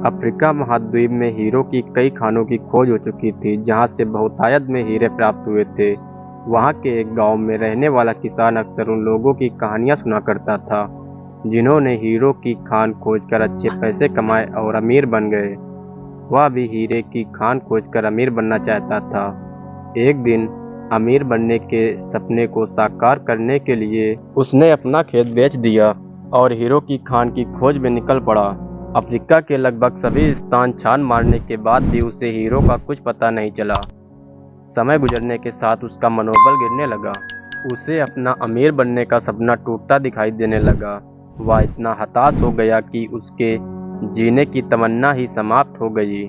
Africa महाद्वीप में hero की कई खानों की खोज हो चुकी थी, जहां से बहुतायत में हीरे प्राप्त हुए थे। वहां के एक गांव में रहने वाला किसान अक्सर उन लोगों की कहानियां सुना करता था, जिन्होंने हीरो की खान खोजकर अच्छे पैसे कमाए और अमीर बन गए। वह भी हीरे की खान खोजकर अमीर बनना चाहता था। एक दिन अमीर बनने के सपने को साकार करने के लिए उसने अपना खेत बेच दिया और हीरो की खान की खोज में निकल पड़ा। अफ्रीका के लगभग सभी स्थान छान मारने के बाद भी उसे हीरो का कुछ पता नहीं चला। समय गुजरने के साथ उसका मनोबल गिरने लगा। उसे अपना अमीर बनने का सपना टूटता दिखाई देने लगा। वह इतना हताश हो गया कि उसके जीने की तमन्ना ही समाप्त हो गई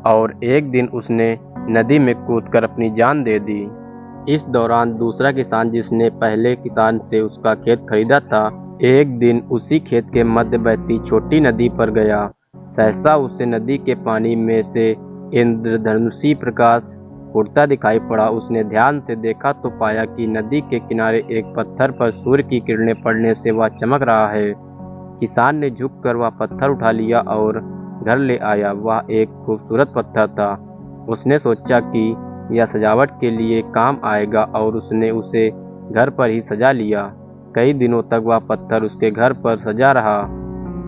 और एक दिन उसने नदी में कूदकर अपनी जान दे दी। इस दौरान दूसरा किसान, जिसने पहले किसान से उसका खेत खरीदा था, एक दिन उसी खेत के मध्य बहती छोटी नदी पर गया। सहसा उसे नदी के पानी में से इंद्रधनुषी प्रकाश उड़ता दिखाई पड़ा। उसने ध्यान से देखा तो पाया कि नदी के किनारे एक पत्थर पर सूर्य की किरणें पड़ने से वह चमक रहा है। किसान ने झुककर वह पत्थर उठा लिया और घर ले आया। वह एक खूबसूरत पत्थर था। उसने सोचा कि यह सजावट के लिए काम आएगा और उसने उसे घर पर ही सजा लिया। कई दिनों तक वह पत्थर उसके घर पर सजा रहा।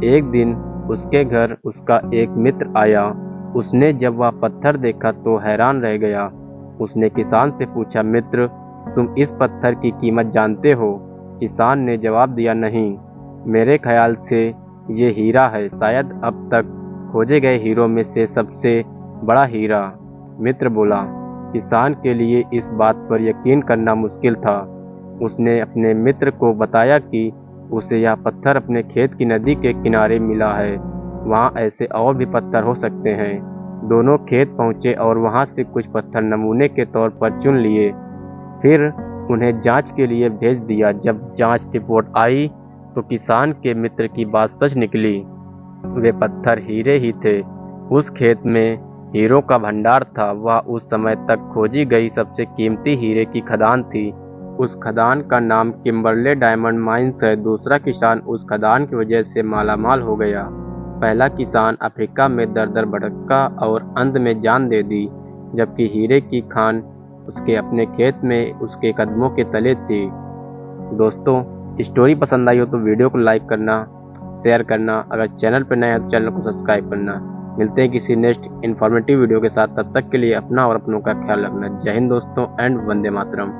एक दिन उसके घर उसका एक मित्र आया। उसने जब वह पत्थर देखा तो हैरान रह गया। उसने किसान से पूछा, मित्र, तुम इस पत्थर की कीमत जानते हो? किसान ने जवाब दिया, नहीं, मेरे ख्याल से ये हीरा है, शायद अब तक खोजे गए हीरों में से सबसे बड़ा हीरा। मित्र बोला। किसान के लिए इस बात पर यकीन करना मुश्किल था। उसने अपने मित्र को बताया कि उसे यह पत्थर अपने खेत की नदी के किनारे मिला है। वहाँ ऐसे और भी पत्थर हो सकते हैं। दोनों खेत पहुँचे और वहाँ से कुछ पत्थर नमूने के तौर पर चुन लिए। फिर उन्हें जांच के लिए भेज दिया। जब जांच रिपोर्ट आई तो किसान के मित्र की बात सच निकली। वे पत्थर हीरे ही थे। उस खेत में हीरो का भंडार था। वह उस समय तक खोजी गई सबसे कीमती हीरे की खदान थी। उस खदान का नाम किम्बरले डायमंड माइंस है। दूसरा किसान उस खदान की वजह से मालामाल हो गया। पहला किसान अफ्रीका में दर दर भटका और अंत में जान दे दी, जबकि हीरे की खान उसके अपने खेत में उसके कदमों के तले थी। दोस्तों, स्टोरी पसंद आई हो तो वीडियो को लाइक करना, शेयर करना, अगर चैनल पर नए हैं तो चैनल को सब्सक्राइब करना। मिलते हैं किसी नेक्स्ट इन्फॉर्मेटिव वीडियो के साथ। तब तक के लिए अपना और अपनों का ख्याल रखना। जय हिंद दोस्तों एंड वंदे मातरम।